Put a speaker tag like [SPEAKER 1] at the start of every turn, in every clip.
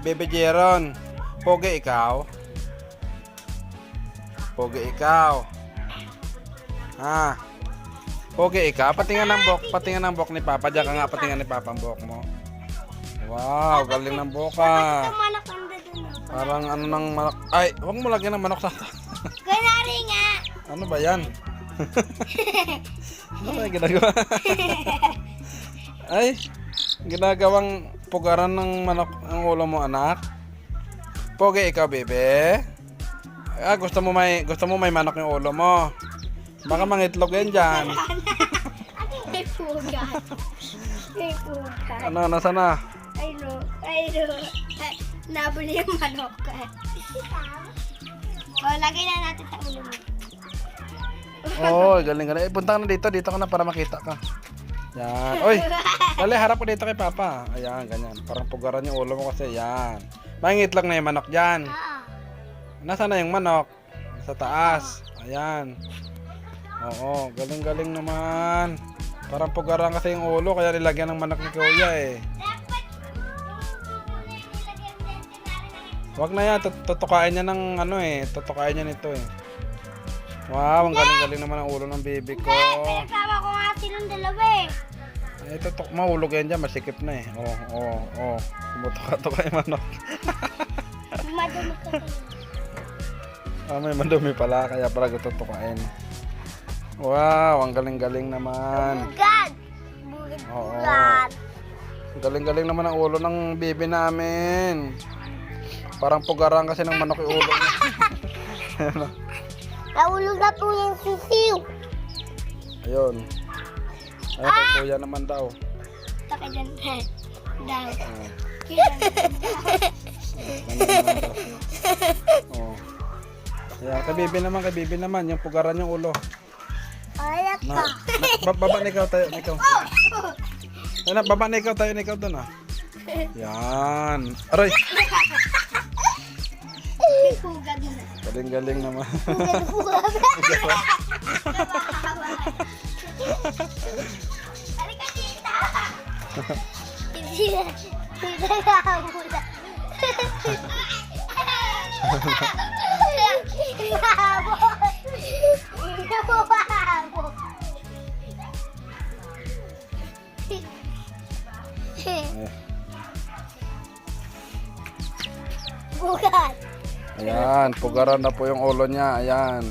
[SPEAKER 1] Bebe Jeron. Pogi ikaw. Pogi ikaw. Ha? Pogi ikaw. Patingin ng buhok ni Papa. Diyan ka nga patingin ni Papa ang buhok mo. Wow, galing ng buhok ka. Parang ano ng manok. Ay, huwag mo lagyan ng manok sa
[SPEAKER 2] Ganari nga.
[SPEAKER 1] Ano ba yan? Ano ba yung ginagawa? Ay, ginagawang pugaran ng manok ang ulo mo, anak. Pogi ikaw, bebe. Ah, gusto mo may manok yung ulo mo. Baka mangitlog yan dyan.
[SPEAKER 2] May pugat. May pugat.
[SPEAKER 1] Ano, nasa na?
[SPEAKER 2] Ay no. Nabuli yung manok. O, lagay na natin sa ulo mo.
[SPEAKER 1] Oh, galing. Eh, punta ka na dito. Dito ka na para makita ka. Yan. Oy, dali, harap ko dito kay Papa. Ayan, ganyan. Parang pugaran yung ulo mo kasi. Yan. Mangitlog na yung manok dyan. Nasaan na yung manok? Sa taas. Ayan. Oo, galing-galing naman. Parang pugaran kasi yung ulo, kaya nilagyan ng manok ni Kuya eh. Wag na yan, tutukain niya ng ano eh. Tutukain niya nito eh. Wow, ang galing-galing naman ang ulo ng baby ko.
[SPEAKER 2] Pinagsawa ko nga silang dalawa eh.
[SPEAKER 1] Eh, mahulog yan dyan, masikip na eh. Oh. Tumutuka-tuka yung manok.
[SPEAKER 2] Madumi ka
[SPEAKER 1] Ah, may madumi pala, kaya pala tutukain. Wow, ang galing-galing naman.
[SPEAKER 2] Bugad!
[SPEAKER 1] Oo.
[SPEAKER 2] Bugad!
[SPEAKER 1] Ang galing-galing naman ang ulo ng baby namin. Parang pugaran kasi ng manok yung ulo niya.
[SPEAKER 2] Naulog na po yung sisiw.
[SPEAKER 1] Ayun. Ay, kay Kuya naman daw.
[SPEAKER 2] Taka dyan. Daw.
[SPEAKER 1] Oh. Oh. Ayan, kay baby naman, yung pugaran yung ulo.
[SPEAKER 2] Ayak
[SPEAKER 1] Na,
[SPEAKER 2] ka.
[SPEAKER 1] baba na ikaw tayo, ikaw. Ayan, baba na ikaw tayo, ikaw doon ah. Yan. Aray,
[SPEAKER 2] Bugad na.
[SPEAKER 1] galing-galing naman.
[SPEAKER 2] Bugad. Halika dito. Hindi na muna. Bukan.
[SPEAKER 1] Ayan, pugaran na po yung ulo niya. Ayan.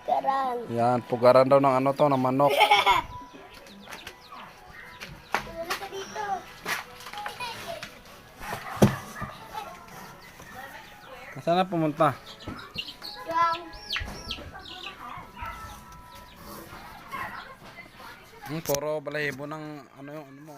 [SPEAKER 2] Karang.
[SPEAKER 1] Ayan, pugaran daw ng ano to, ng manok.
[SPEAKER 2] Halika dito.
[SPEAKER 1] Saan na pumunta?
[SPEAKER 2] Yung
[SPEAKER 1] Puro balahibo ng ano yung ano mo.